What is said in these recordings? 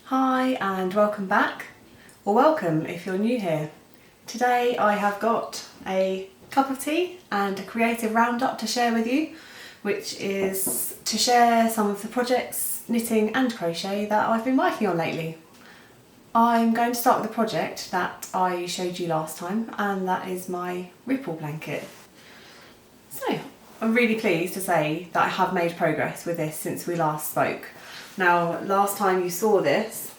Hi and welcome back, or welcome if you're new here. Today I have got a cup of tea and a creative roundup to share with you, which is to share some of the projects, knitting and crochet, that I've been working on lately. I'm going to start with a project that I showed you last time, and that is my ripple blanket. So I'm really pleased to say that I have made progress with this since we last spoke. Now, last time you saw this,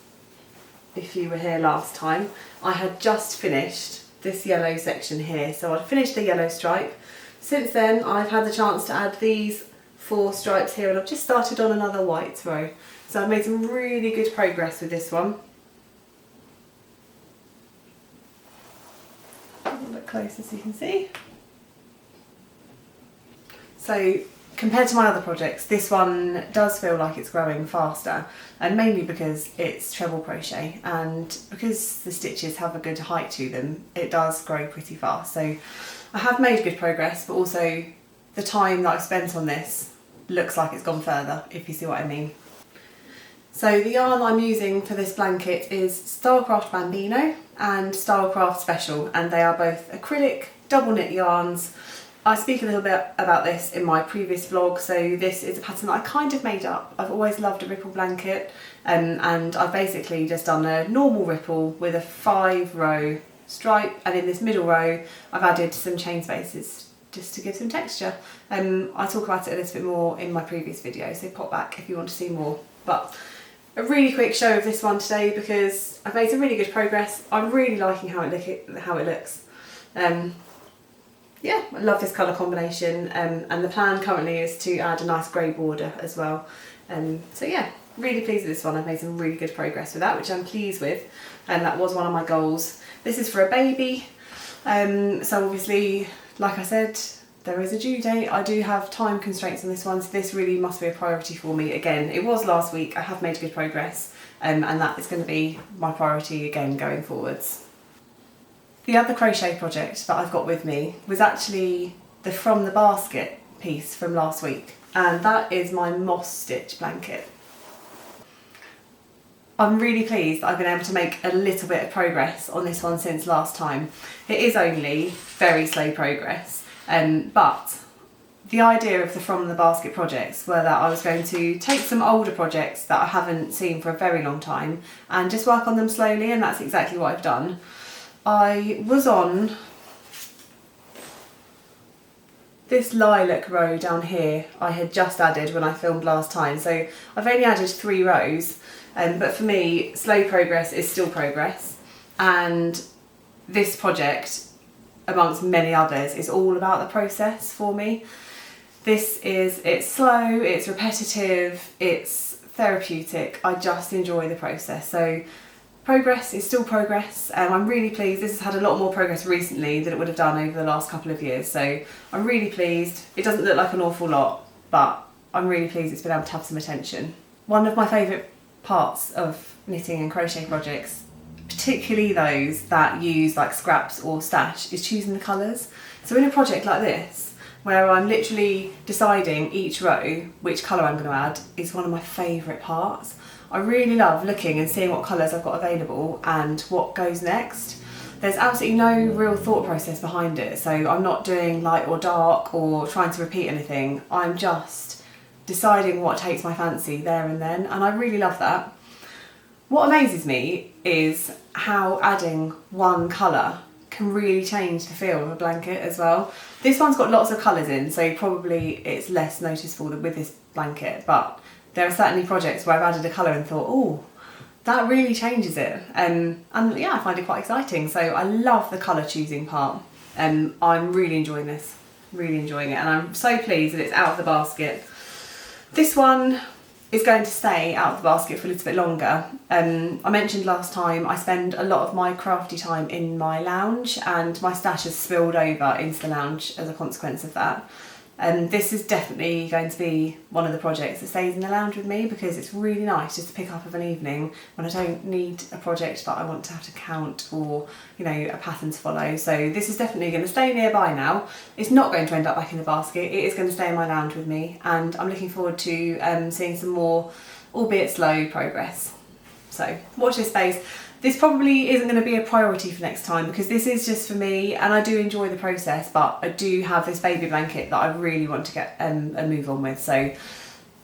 if you were here last time, I had just finished this yellow section here. So I'd finished the yellow stripe. Since then, I've had the chance to add these 4 stripes here, and I've just started on another white row. So I've made some really good progress with this one. A little bit closer so you can see. So compared to my other projects, this one does feel like it's growing faster, and mainly because it's treble crochet, and because the stitches have a good height to them, it does grow pretty fast. So I have made good progress, but also the time that I've spent on this looks like it's gone further, if you see what I mean. So the yarn I'm using for this blanket is Stylecraft Bambino and Stylecraft Special, and they are both acrylic double knit yarns. I speak a little bit about this in my previous vlog, so this is a pattern that I kind of made up. I've always loved a ripple blanket, and I've basically just done a normal ripple with a 5-row stripe, and in this middle row I've added some chain spaces just to give some texture. I talk about it a little bit more in my previous video, so pop back if you want to see more. But a really quick show of this one today because I've made some really good progress. I'm really liking how it looks. Yeah, I love this colour combination, and the plan currently is to add a nice grey border as well. So yeah, really pleased with this one. I've made some really good progress with that, which I'm pleased with, and that was one of my goals. This is for a baby, so obviously, like I said, there is a due date. I do have time constraints on this one, so this really must be a priority for me. Again, it was last week, I have made good progress, and that is going to be my priority again going forwards. The other crochet project that I've got with me was actually the From the Basket piece from last week, and that is my moss stitch blanket. I'm really pleased that I've been able to make a little bit of progress on this one since last time. It is only very slow progress, but the idea of the From the Basket projects were that I was going to take some older projects that I haven't seen for a very long time and just work on them slowly, and that's exactly what I've done. I was on this lilac row down here. I had just added when I filmed last time, so I've only added 3 rows, but for me slow progress is still progress, and this project, amongst many others, is all about the process for me. It's slow, it's repetitive, it's therapeutic. I just enjoy the process. So progress is still progress, and I'm really pleased. This has had a lot more progress recently than it would have done over the last couple of years, so I'm really pleased. It doesn't look like an awful lot, but I'm really pleased it's been able to have some attention. One of my favourite parts of knitting and crochet projects, particularly those that use like scraps or stash, is choosing the colours. So in a project like this, where I'm literally deciding each row which colour I'm going to add, is one of my favourite parts. I really love looking and seeing what colours I've got available and what goes next. There's absolutely no real thought process behind it, so I'm not doing light or dark or trying to repeat anything. I'm just deciding what takes my fancy there and then, and I really love that. What amazes me is how adding one colour can really change the feel of a blanket as well. This one's got lots of colours in, so probably it's less noticeable than with this blanket, but there are certainly projects where I've added a colour and thought, oh, that really changes it. And yeah, I find it quite exciting. So I love the colour choosing part. I'm really enjoying this, really enjoying it. And I'm so pleased that it's out of the basket. This one is going to stay out of the basket for a little bit longer. I mentioned last time I spend a lot of my crafty time in my lounge, and my stash has spilled over into the lounge as a consequence of that. This is definitely going to be one of the projects that stays in the lounge with me, because it's really nice just to pick up of an evening when I don't need a project that I want to have to count or, you know, a pattern to follow. So this is definitely going to stay nearby now. It's not going to end up back in the basket. It is going to stay in my lounge with me, and I'm looking forward to seeing some more, albeit slow, progress. So watch this space. This probably isn't going to be a priority for next time because this is just for me, and I do enjoy the process, but I do have this baby blanket that I really want to get a move on with. So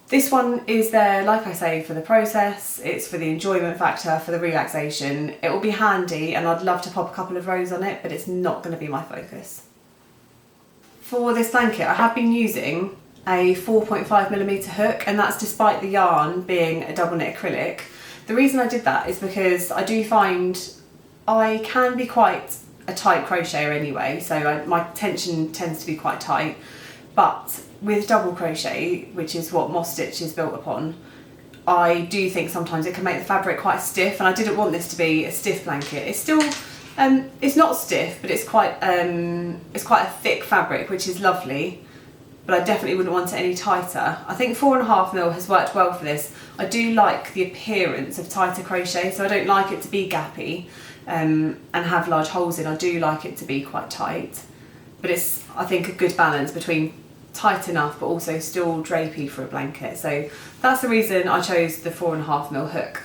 this one is there, like I say, for the process. It's for the enjoyment factor, for the relaxation. It will be handy and I'd love to pop a couple of rows on it, but it's not going to be my focus. For this blanket, I have been using a 4.5mm hook, and that's despite the yarn being a double knit acrylic. The reason I did that is because I do find I can be quite a tight crocheter anyway, so my tension tends to be quite tight, but with double crochet, which is what moss stitch is built upon, I do think sometimes it can make the fabric quite stiff, and I didn't want this to be a stiff blanket. It's still, it's not stiff, but it's quite a thick fabric, which is lovely, but I definitely wouldn't want it any tighter. I think 4.5mm has worked well for this. I do like the appearance of tighter crochet, so I don't like it to be gappy and have large holes in. I do like it to be quite tight, but it's, I think, a good balance between tight enough but also still drapey for a blanket. So that's the reason I chose the 4.5mm hook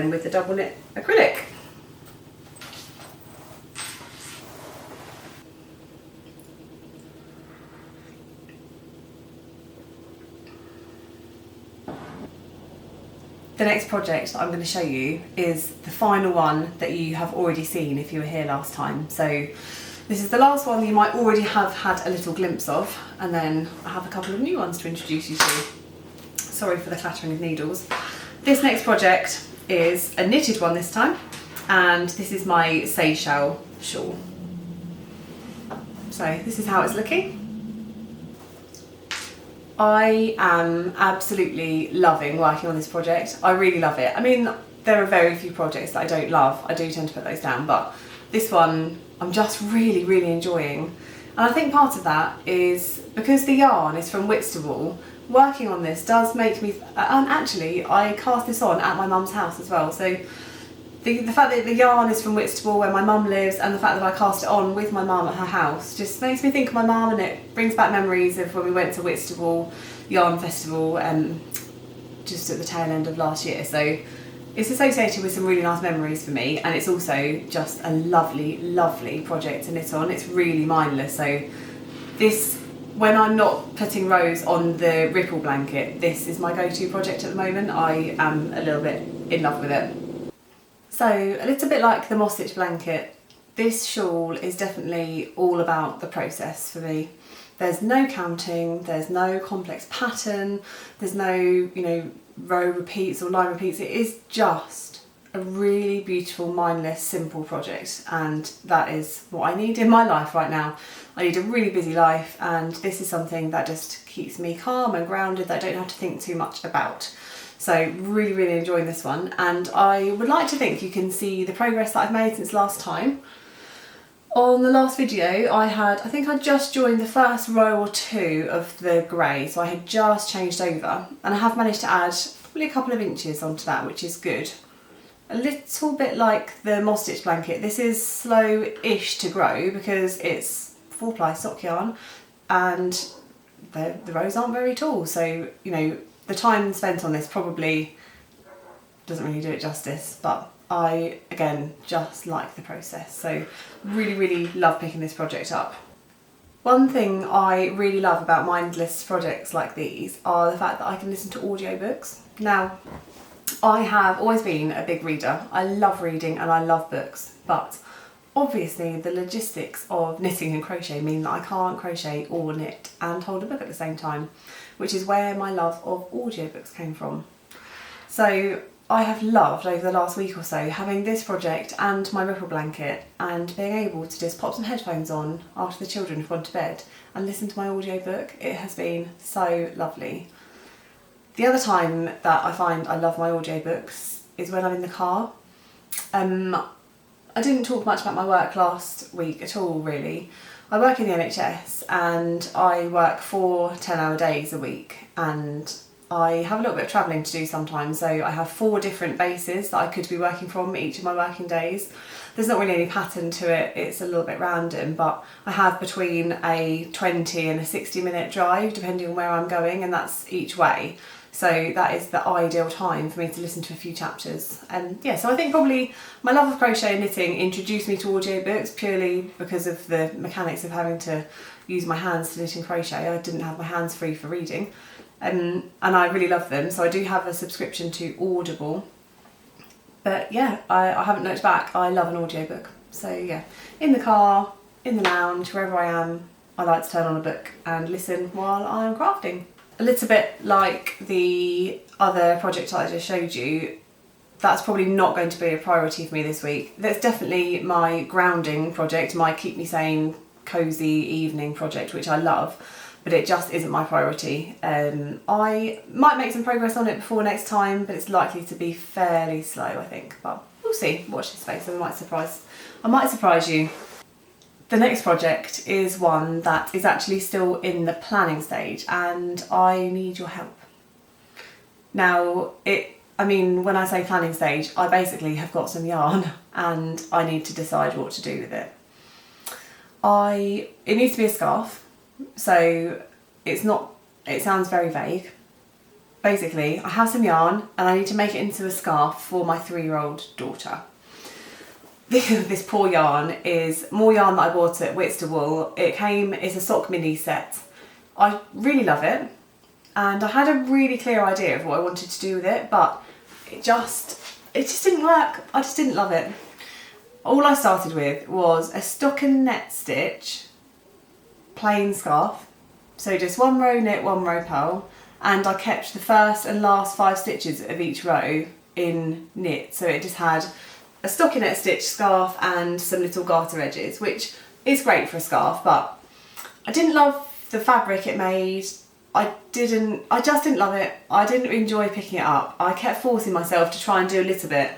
with the double knit acrylic. The next project I'm going to show you is the final one that you have already seen if you were here last time. So this is the last one you might already have had a little glimpse of, and then I have a couple of new ones to introduce you to. Sorry for the clattering of needles. This next project is a knitted one this time, and this is my Seychelles shawl. So this is how it's looking. I am absolutely loving working on this project. I really love it. I mean, there are very few projects that I don't love. I do tend to put those down, but this one I'm just really, really enjoying. And I think part of that is because the yarn is from Whitstable. Working on this does make me, and actually I cast this on at my mum's house as well. So the fact that the yarn is from Whitstable, where my mum lives, and the fact that I cast it on with my mum at her house just makes me think of my mum, and it brings back memories of when we went to Whitstable Yarn Festival just at the tail end of last year. So it's associated with some really nice memories for me, and it's also just a lovely, lovely project to knit on. It's really mindless. So this, when I'm not putting rows on the ripple blanket, this is my go-to project at the moment. I am a little bit in love with it. So a little bit like the moss stitch blanket, this shawl is definitely all about the process for me. There's no counting, there's no complex pattern, there's no, row repeats or line repeats. It is just a really beautiful, mindless, simple project, and that is what I need in my life right now. I need a really busy life, and this is something that just keeps me calm and grounded, that I don't have to think too much about. So really, really enjoying this one, and I would like to think you can see the progress that I've made since last time. On the last video I think I just joined the first row or two of the grey, so I had just changed over, and I have managed to add probably a couple of inches onto that, which is good. A little bit like the moss stitch blanket, this is slow-ish to grow because it's 4-ply sock yarn and the rows aren't very tall, so the time spent on this probably doesn't really do it justice, but I, again, just like the process. So really, really love picking this project up. One thing I really love about mindless projects like these are the fact that I can listen to audiobooks. Now, I have always been a big reader. I love reading and I love books, but obviously the logistics of knitting and crochet mean that I can't crochet or knit and hold a book at the same time, which is where my love of audiobooks came from. So I have loved over the last week or so having this project and my ripple blanket and being able to just pop some headphones on after the children have gone to bed and listen to my audiobook. It has been so lovely. The other time that I find I love my audiobooks is when I'm in the car. I didn't talk much about my work last week at all, really. I work in the NHS and I work 4 10-hour days a week, and I have a little bit of travelling to do sometimes, so I have 4 different bases that I could be working from each of my working days. There's not really any pattern to it, it's a little bit random, but I have between a 20 and a 60-minute drive depending on where I'm going, and that's each way. So that is the ideal time for me to listen to a few chapters. And yeah, so I think probably my love of crochet and knitting introduced me to audiobooks purely because of the mechanics of having to use my hands to knit and crochet. I didn't have my hands free for reading. And I really love them. So I do have a subscription to Audible. But yeah, I haven't looked back. I love an audiobook. So yeah, in the car, in the lounge, wherever I am, I like to turn on a book and listen while I'm crafting. A little bit like the other project I just showed you, that's probably not going to be a priority for me this week. That's definitely my grounding project, my keep me sane, cosy evening project, which I love, but it just isn't my priority. I might make some progress on it before next time, but it's likely to be fairly slow, I think. But we'll see. Watch this space. I might surprise you. The next project is one that is actually still in the planning stage, and I need your help. Now, when I say planning stage, I basically have got some yarn and I need to decide what to do with it. It needs to be a scarf, so it sounds very vague. Basically, I have some yarn and I need to make it into a scarf for my 3-year-old daughter. This poor yarn is more yarn that I bought at Whitstable. It's a sock mini set. I really love it, and I had a really clear idea of what I wanted to do with it, but it just didn't work. I just didn't love it. All I started with was a stockinette stitch plain scarf, so just 1 row knit, 1 row purl, and I kept the first and last 5 stitches of each row in knit, so it just had a stockinette stitch scarf and some little garter edges, which is great for a scarf, but I didn't love the fabric it made. I just didn't love it. I didn't enjoy picking it up. I kept forcing myself to try and do a little bit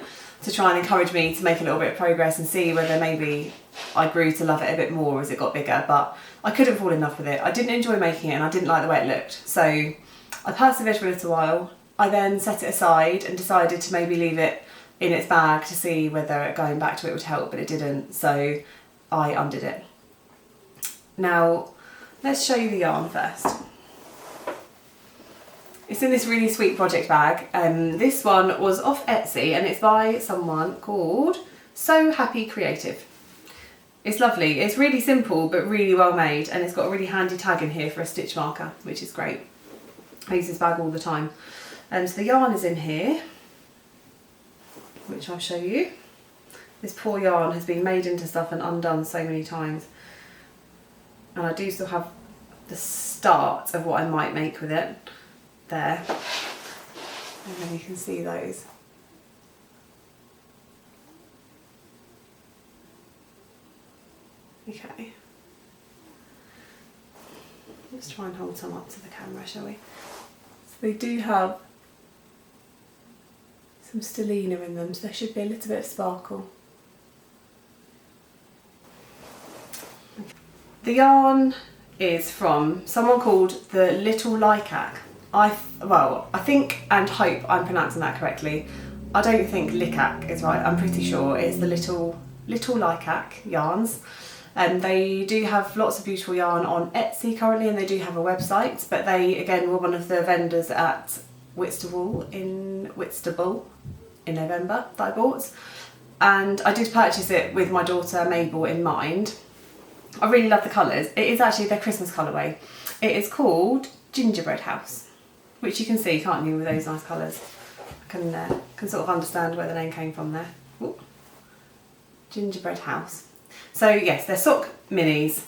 to try and encourage me to make a little bit of progress and see whether maybe I grew to love it a bit more as it got bigger, but I couldn't fall in love with it. I didn't enjoy making it and I didn't like the way it looked. So I persevered for a little while. I then set it aside and decided to maybe leave it in its bag to see whether going back to it would help, but it didn't, so I undid it. Now, let's show you the yarn first. It's in this really sweet project bag. This one was off Etsy and it's by someone called So Happy Creative. It's lovely. It's really simple but really well made, and it's got a really handy tag in here for a stitch marker, which is great. I use this bag all the time. So the yarn is in here, which I'll show you. This poor yarn has been made into stuff and undone so many times, and I do still have the start of what I might make with it there, and then you can see those. Okay, let's try and hold some up to the camera, shall we? So they do have some stellina in them, so there should be a little bit of sparkle. The yarn is from someone called the Little Lycac. I think and hope I'm pronouncing that correctly. I don't think Lycac is right. I'm pretty sure it's the Little Lycac yarns. And they do have lots of beautiful yarn on Etsy currently, and they do have a website, but they again were one of the vendors at Whitstable in November that I bought, and I did purchase it with my daughter Mabel in mind. I really love the colours. It is actually their Christmas colourway. It is called Gingerbread House, which you can see, can't you, with those nice colours. I can sort of understand where the name came from there. Ooh. Gingerbread House. So yes, they're sock minis.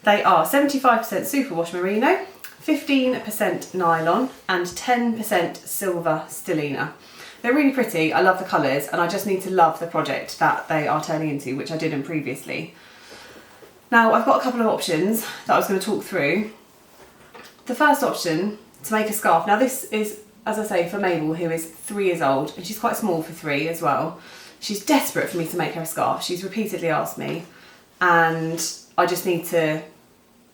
They are 75% superwash merino, 15% nylon and 10% silver stellina. They're really pretty. I love the colours, and I just need to love the project that they are turning into, which I didn't previously. Now I've got a couple of options that I was going to talk through. The first option, to make a scarf. Now this is, as I say, for Mabel, who is 3 years old, and she's quite small for 3 as well. She's desperate for me to make her a scarf. She's repeatedly asked me, and I just need to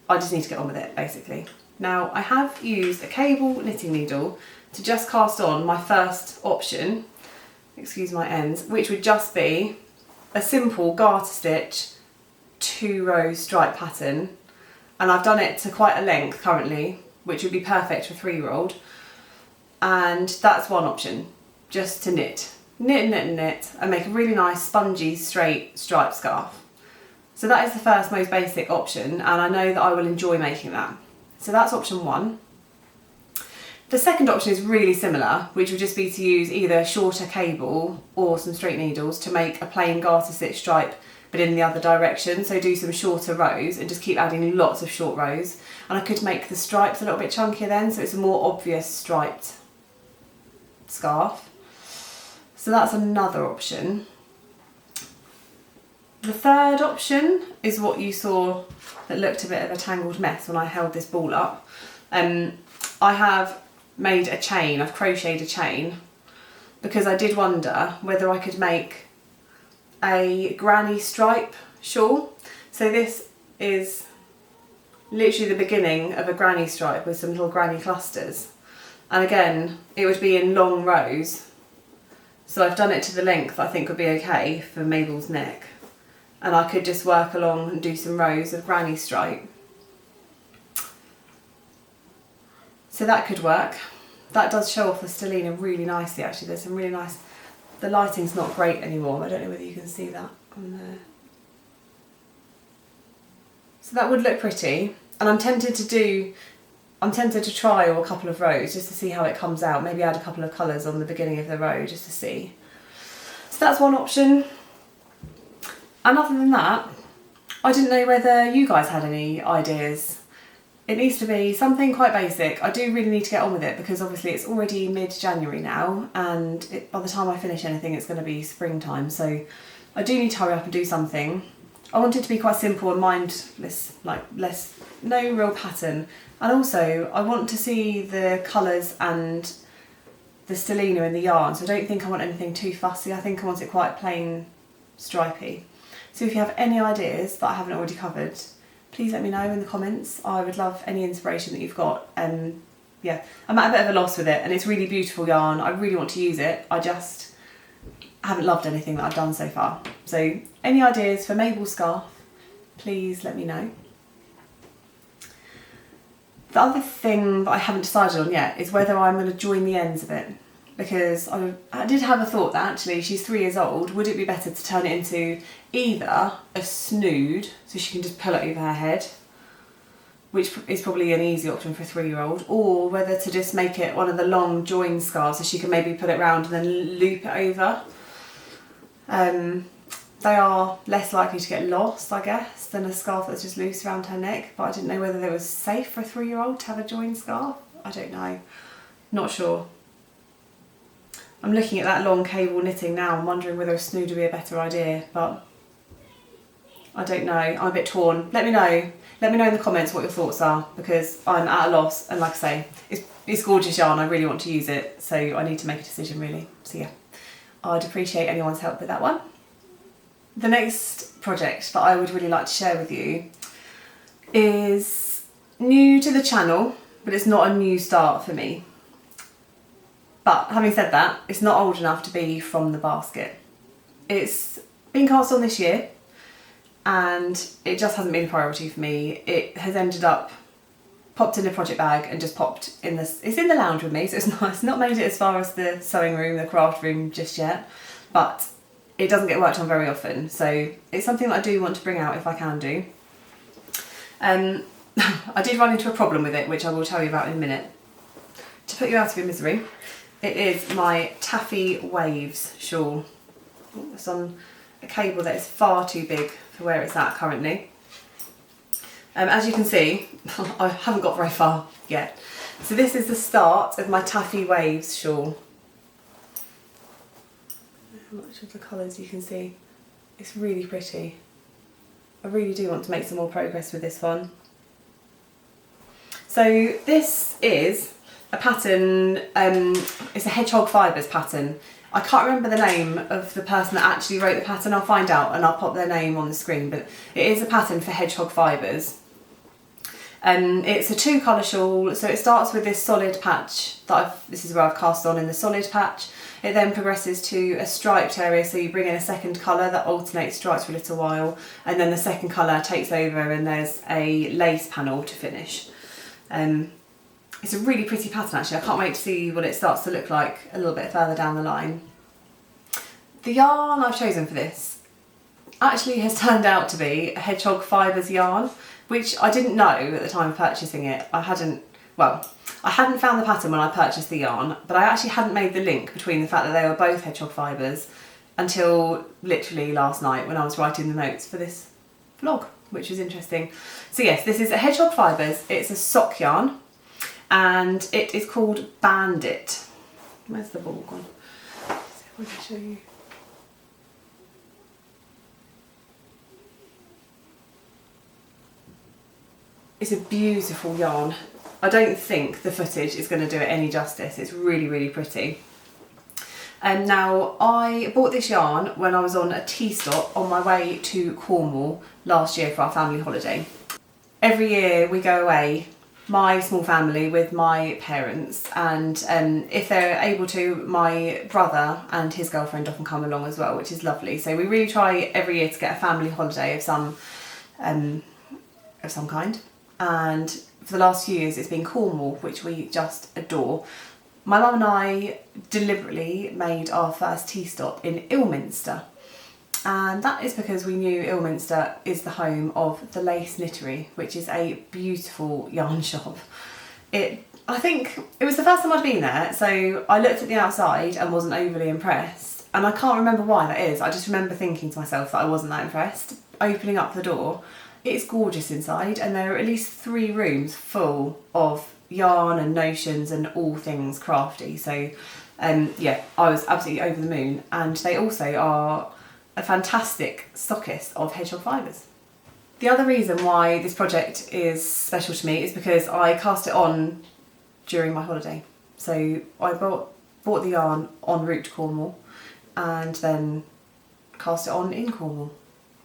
get on with it, basically. Now I have used a cable knitting needle to just cast on my first option, excuse my ends, which would just be a simple garter stitch 2-row stripe pattern, and I've done it to quite a length currently, which would be perfect for a 3-year-old. And that's one option, just to knit and make a really nice spongy straight striped scarf. So that is the first most basic option, and I know that I will enjoy making that. So that's option one. The second option is really similar, which would just be to use either a shorter cable or some straight needles to make a plain garter stitch stripe, but in the other direction. So do some shorter rows and just keep adding lots of short rows. And I could make the stripes a little bit chunkier then, so it's a more obvious striped scarf. So that's another option. The third option is what you saw that looked a bit of a tangled mess when I held this ball up. I have made a chain, I've crocheted a chain, because I did wonder whether I could make a granny stripe shawl. So this is literally the beginning of a granny stripe with some little granny clusters. And again, it would be in long rows. So I've done it to the length I think would be okay for Mabel's neck. And I could just work along and do some rows of granny stripe. So that could work. That does show off the stellina really nicely actually. There's some really nice, the lighting's not great anymore. I don't know whether you can see that on there. So that would look pretty. And I'm tempted to trial a couple of rows just to see how it comes out. Maybe add a couple of colours on the beginning of the row just to see. So that's one option. And other than that, I didn't know whether you guys had any ideas. It needs to be something quite basic. I do really need to get on with it because obviously it's already mid-January now, and by the time I finish anything it's going to be springtime, so I do need to hurry up and do something. I want it to be quite simple and mindless, like no real pattern. And also I want to see the colours and the stellina in the yarn, so I don't think I want anything too fussy. I think I want it quite plain stripy. So if you have any ideas that I haven't already covered, please let me know in the comments. I would love any inspiration that you've got. Yeah, I'm at a bit of a loss with it, and it's really beautiful yarn. I really want to use it. I just haven't loved anything that I've done so far. So any ideas for Mabel's scarf, please let me know. The other thing that I haven't decided on yet is whether I'm going to join the ends of it, because I did have a thought that actually she's 3 years old. Would it be better to turn it into either a snood, so she can just pull it over her head, which is probably an easy option for a 3-year-old, or whether to just make it one of the long join scarves so she can maybe put it round and then loop it over. They are less likely to get lost, I guess, than a scarf that's just loose around her neck, but I didn't know whether it was safe for a 3-year-old to have a join scarf. I don't know, not sure. I'm looking at that long cable knitting now and wondering whether a snood would be a better idea, but I don't know, I'm a bit torn. Let me know in the comments what your thoughts are, because I'm at a loss, and like I say, it's gorgeous yarn, I really want to use it, so I need to make a decision really. So yeah, I'd appreciate anyone's help with that one. The next project that I would really like to share with you is new to the channel, but it's not a new start for me. But having said that, it's not old enough to be from the basket. It's been cast on this year, and it just hasn't been a priority for me. It has ended up popped in a project bag and just popped in this. It's in the lounge with me, so it's not made it as far as the sewing room, the craft room just yet, but it doesn't get worked on very often, so it's something that I do want to bring out if I can do. I did run into a problem with it, which I will tell you about in a minute. To put you out of your misery, it is my Taffy Waves shawl. It's on a cable that is far too big for where it's at currently. As you can see, I haven't got very far yet. So this is the start of my Taffy Waves shawl. How much of the colours you can see. It's really pretty. I really do want to make some more progress with this one. So this is a pattern, it's a Hedgehog Fibres pattern. I can't remember the name of the person that actually wrote the pattern. I'll find out and I'll pop their name on the screen, but it is a pattern for Hedgehog Fibres. It's a 2-colour shawl, so it starts with this solid patch that this is where I've cast on in the solid patch. It then progresses to a striped area, so you bring in a second colour that alternates stripes for a little while, and then the second colour takes over and there's a lace panel to finish. It's a really pretty pattern actually. I can't wait to see what it starts to look like a little bit further down the line. The yarn I've chosen for this actually has turned out to be a Hedgehog Fibres yarn, which I didn't know at the time of purchasing it. I hadn't found the pattern when I purchased the yarn, but I actually hadn't made the link between the fact that they were both Hedgehog Fibres until literally last night when I was writing the notes for this vlog, which was interesting. So yes, this is a Hedgehog Fibres. It's a sock yarn and it is called Bandit. Where's the ball gone? Let's see if I can show you. It's a beautiful yarn. I don't think the footage is going to do it any justice. It's really, really pretty. And now I bought this yarn when I was on a tea stop on my way to Cornwall last year for our family holiday. Every year we go away, my small family with my parents, and if they're able to, my brother and his girlfriend often come along as well, which is lovely. So we really try every year to get a family holiday of some kind. And for the last few years it's been Cornwall, which we just adore. My mum and I deliberately made our first tea stop in Ilminster, and that is because we knew Ilminster is the home of the Lace Knittery, which is a beautiful yarn shop. I think it was the first time I'd been there, so I looked at the outside and wasn't overly impressed, and I can't remember why that is. I just remember thinking to myself that I wasn't that impressed. Opening up the door, it's gorgeous inside, and there are at least 3 rooms full of yarn and notions and all things crafty. So yeah, I was absolutely over the moon, and they also are a fantastic stockist of Hedgehog Fibres. The other reason why this project is special to me is because I cast it on during my holiday. So I bought the yarn en route to Cornwall and then cast it on in Cornwall,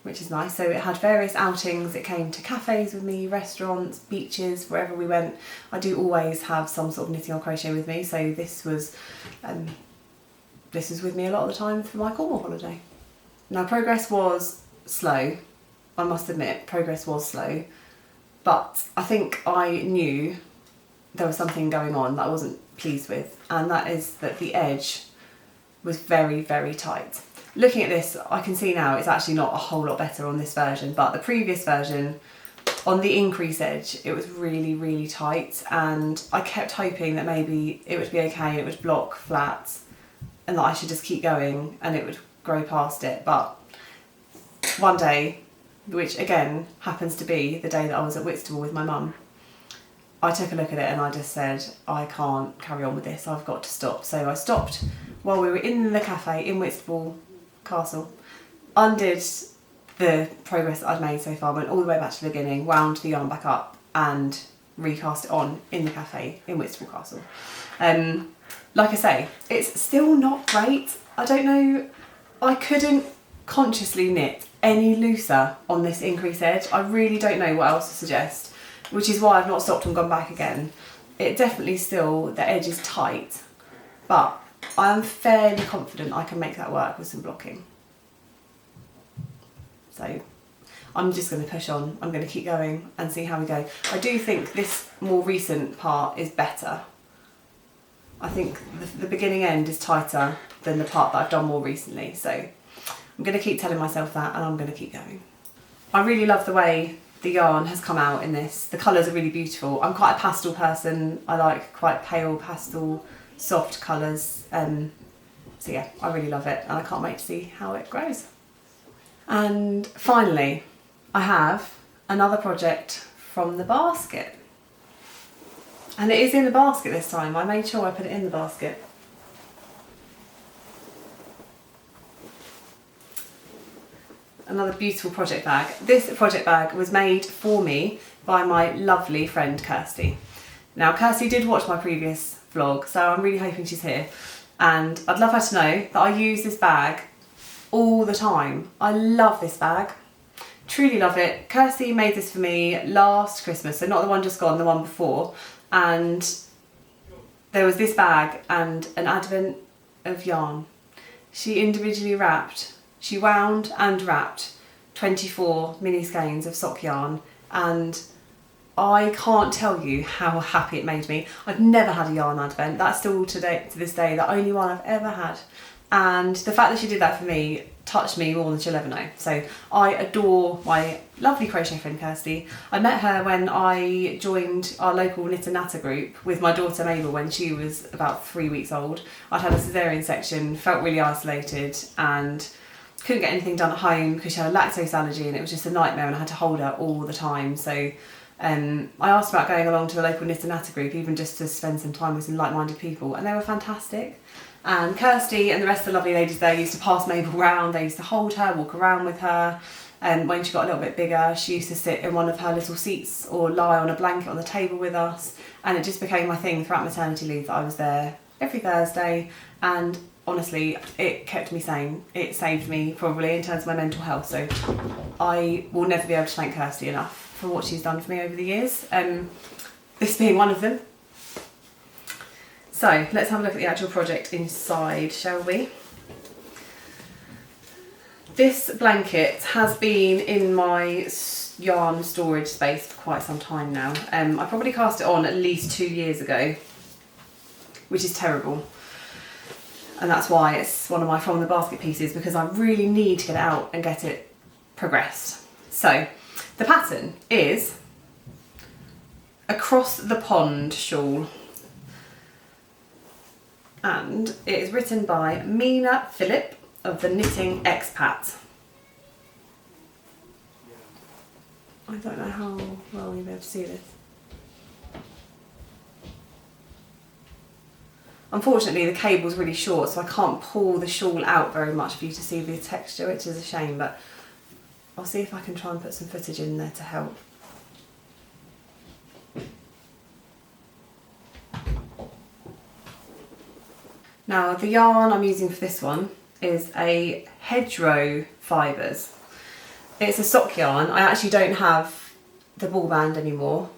which is nice. So it had various outings. It came to cafes with me, restaurants, beaches, wherever we went. I do always have some sort of knitting or crochet with me, so this was with me a lot of the time for my Cornwall holiday. Now progress was slow, I must admit, progress was slow, but I think I knew there was something going on that I wasn't pleased with, and that is that the edge was very, very tight. Looking at this, I can see now it's actually not a whole lot better on this version, but the previous version, on the increase edge, it was really, really tight, and I kept hoping that maybe it would be okay, it would block flat, and that I should just keep going and it would grow past it. But one day, which again happens to be the day that I was at Whitstable with my mum, I took a look at it and I just said, I can't carry on with this, I've got to stop. So I stopped while we were in the cafe in Whitstable Castle, undid the progress that I'd made so far, went all the way back to the beginning, wound the yarn back up and recast it on in the cafe in Whitstable Castle. Like I say, it's still not great. I don't know, I couldn't consciously knit any looser on this increase edge. I really don't know what else to suggest, which is why I've not stopped and gone back again. It definitely still, the edge is tight, but I'm fairly confident I can make that work with some blocking. So I'm just going to push on, I'm going to keep going and see how we go. I do think this more recent part is better. I think the beginning end is tighter than the part that I've done more recently, so I'm going to keep telling myself that and I'm going to keep going. I really love the way the yarn has come out in this. The colours are really beautiful. I'm quite a pastel person. I like quite pale pastel, soft colours. So yeah, I really love it and I can't wait to see how it grows. And finally, I have another project from the basket. And it is in the basket this time. I made sure I put it in the basket. Another beautiful project bag. This project bag was made for me by my lovely friend Kirsty. Now Kirsty did watch my previous vlog, so I'm really hoping she's here. And I'd love her to know that I use this bag all the time. I love this bag. Truly love it. Kirsty made this for me last Christmas, so not the one just gone, the one before. And there was this bag and an advent of yarn. She individually wrapped, she wound and wrapped 24 mini skeins of sock yarn, and I can't tell you how happy it made me. I've never had a yarn advent. That's still to this day the only one I've ever had. And the fact that she did that for me touched me more than she'll ever know. So I adore my lovely crochet friend Kirsty. I met her when I joined our local knitter natter group with my daughter Mabel when she was about 3 weeks old. I'd had a cesarean section, felt really isolated and couldn't get anything done at home because she had a lactose allergy and it was just a nightmare and I had to hold her all the time. So I asked about going along to the local knitter natter group even just to spend some time with some like-minded people, and they were fantastic. And Kirsty and the rest of the lovely ladies there used to pass Mabel round. They used to hold her, walk around with her. And when she got a little bit bigger, she used to sit in one of her little seats or lie on a blanket on the table with us. And it just became my thing throughout maternity leave that I was there every Thursday. And honestly, it kept me sane. It saved me probably in terms of my mental health. So I will never be able to thank Kirsty enough for what she's done for me over the years. This being one of them. So let's have a look at the actual project inside, shall we? This blanket has been in my yarn storage space for quite some time now. I probably cast it on at least 2 years ago, which is terrible. And that's why it's one of my from the basket pieces, because I really need to get it out and get it progressed. So the pattern is Across the Pond shawl. And it is written by Mina Phillip of the Knitting Expat. I don't know how well you'll be able to see this. Unfortunately the cable's really short, so I can't pull the shawl out very much for you to see the texture, which is a shame, but I'll see if I can try and put some footage in there to help. Now the yarn I'm using for this one is a hedgerow fibres. It's a sock yarn. I actually don't have the ball band anymore.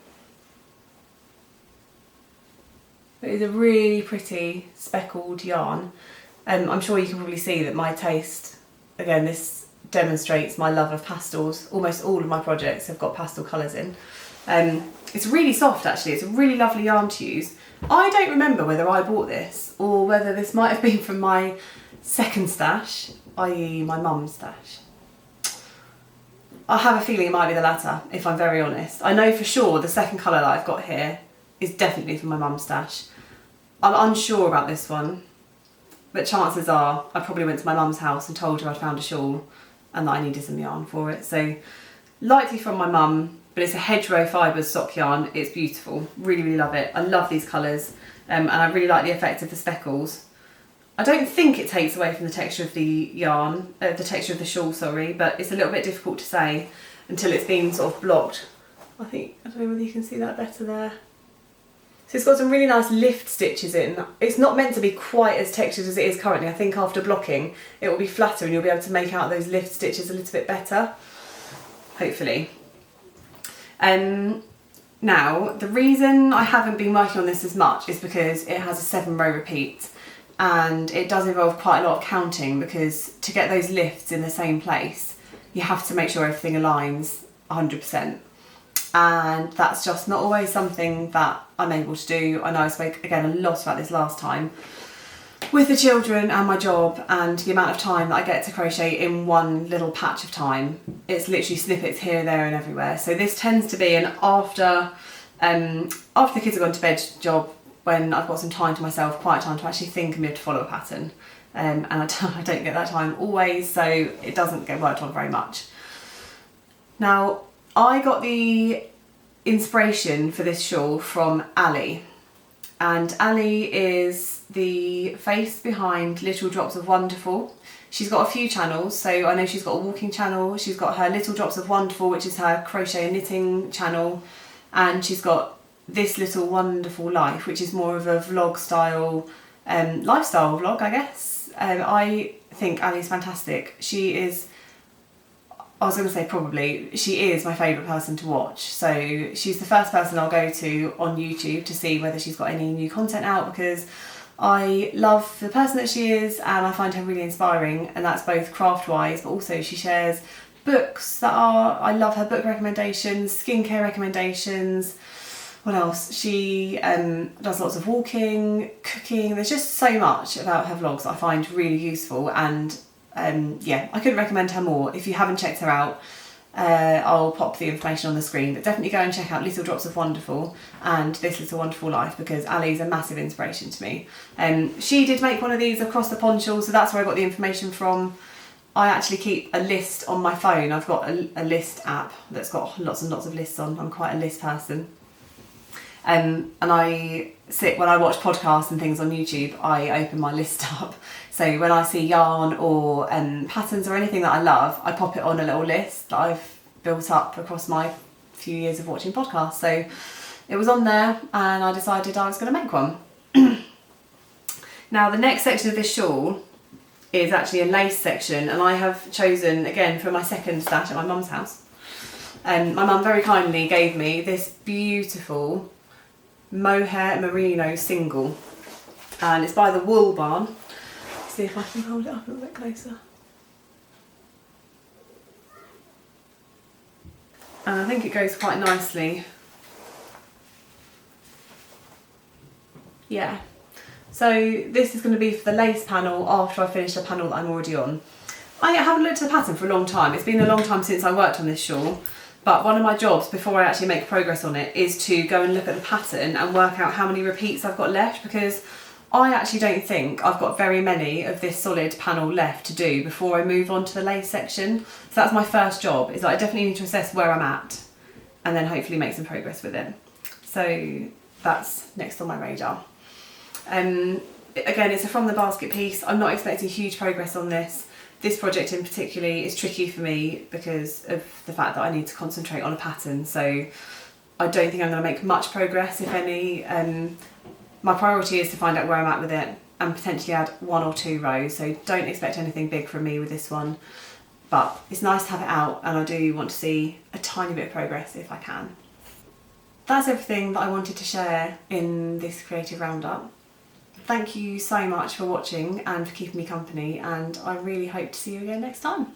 It's a really pretty speckled yarn. I'm sure you can probably see that my taste, again this demonstrates my love of pastels. Almost all of my projects have got pastel colours in. It's really soft actually, it's a really lovely yarn to use. I don't remember whether I bought this or whether this might have been from my second stash, i.e. my mum's stash. I have a feeling it might be the latter, if I'm very honest. I know for sure the second colour that I've got here is definitely from my mum's stash. I'm unsure about this one, but chances are I probably went to my mum's house and told her I'd found a shawl and that I needed some yarn for it. So likely from my mum, but it's a hedgerow fibres sock yarn. It's beautiful, really, really love it. I love these colours, and I really like the effect of the speckles. I don't think it takes away from the texture of the yarn, the texture of the shawl, sorry, but it's a little bit difficult to say until it's been sort of blocked. I don't know whether you can see that better there. So it's got some really nice lift stitches in. It's not meant to be quite as textured as it is currently. I think after blocking it will be flatter and you'll be able to make out those lift stitches a little bit better, hopefully. Now, the reason I haven't been working on this as much is because it has a 7-row repeat and it does involve quite a lot of counting, because to get those lifts in the same place you have to make sure everything aligns 100%, and that's just not always something that I'm able to do. I know I spoke again a lot about this last time with the children and my job and the amount of time that I get to crochet in one little patch of time. It's literally snippets here, there and everywhere. So this tends to be an after the kids have gone to bed job, when I've got some time to myself, quiet time to actually think and be able to follow a pattern. And I don't get that time always, so it doesn't get worked on very much. Now, I got the inspiration for this shawl from Ali. And Ali is the face behind Little Drops of Wonderful. She's got a few channels, so I know she's got a walking channel, she's got her Little Drops of Wonderful, which is her crochet and knitting channel, and she's got This Little Wonderful Life, which is more of a vlog style, lifestyle vlog, I guess. I think Ali's fantastic. She is, I was going to say probably, she is my favourite person to watch. So she's the first person I'll go to on YouTube to see whether she's got any new content out, because I love the person that she is and I find her really inspiring, and that's both craft wise, but also she shares books that are, I love her book recommendations, skincare recommendations. What else? She does lots of walking, cooking. There's just so much about her vlogs that I find really useful, and yeah, I couldn't recommend her more. If you haven't checked her out, I'll pop the information on the screen, but definitely go and check out Little Drops of Wonderful and This Little Wonderful Life, because Ali's a massive inspiration to me. She did make one of these across the pond shawl, so that's where I got the information from. I actually keep a list on my phone. I've got a list app that's got lots and lots of lists on. I'm quite a list person. And I sit, when I watch podcasts and things on YouTube, I open my list up. So when I see yarn or patterns or anything that I love, I pop it on a little list that I've built up across my few years of watching podcasts. So it was on there and I decided I was going to make one. Now the next section of this shawl is actually a lace section, and I have chosen, again, for my second stash at my mum's house. My mum very kindly gave me this beautiful mohair merino single, and it's by the Wool Barn. Let's see if I can hold it up a little bit closer. And I think it goes quite nicely. Yeah. So this is going to be for the lace panel after I finish the panel that I'm already on. I haven't looked at the pattern for a long time. It's been a long time since I worked on this shawl. But one of my jobs before I actually make progress on it is to go and look at the pattern and work out how many repeats I've got left, because I actually don't think I've got very many of this solid panel left to do before I move on to the lace section. So that's my first job, is that I definitely need to assess where I'm at and then hopefully make some progress with it. So that's next on my radar. Again, it's a from the basket piece. I'm not expecting huge progress on this. This project in particular is tricky for me because of the fact that I need to concentrate on a pattern, so I don't think I'm going to make much progress, if any. My priority is to find out where I'm at with it and potentially add 1 or 2 rows, so don't expect anything big from me with this one, but it's nice to have it out and I do want to see a tiny bit of progress if I can. That's everything that I wanted to share in this creative roundup. Thank you so much for watching and for keeping me company, and I really hope to see you again next time.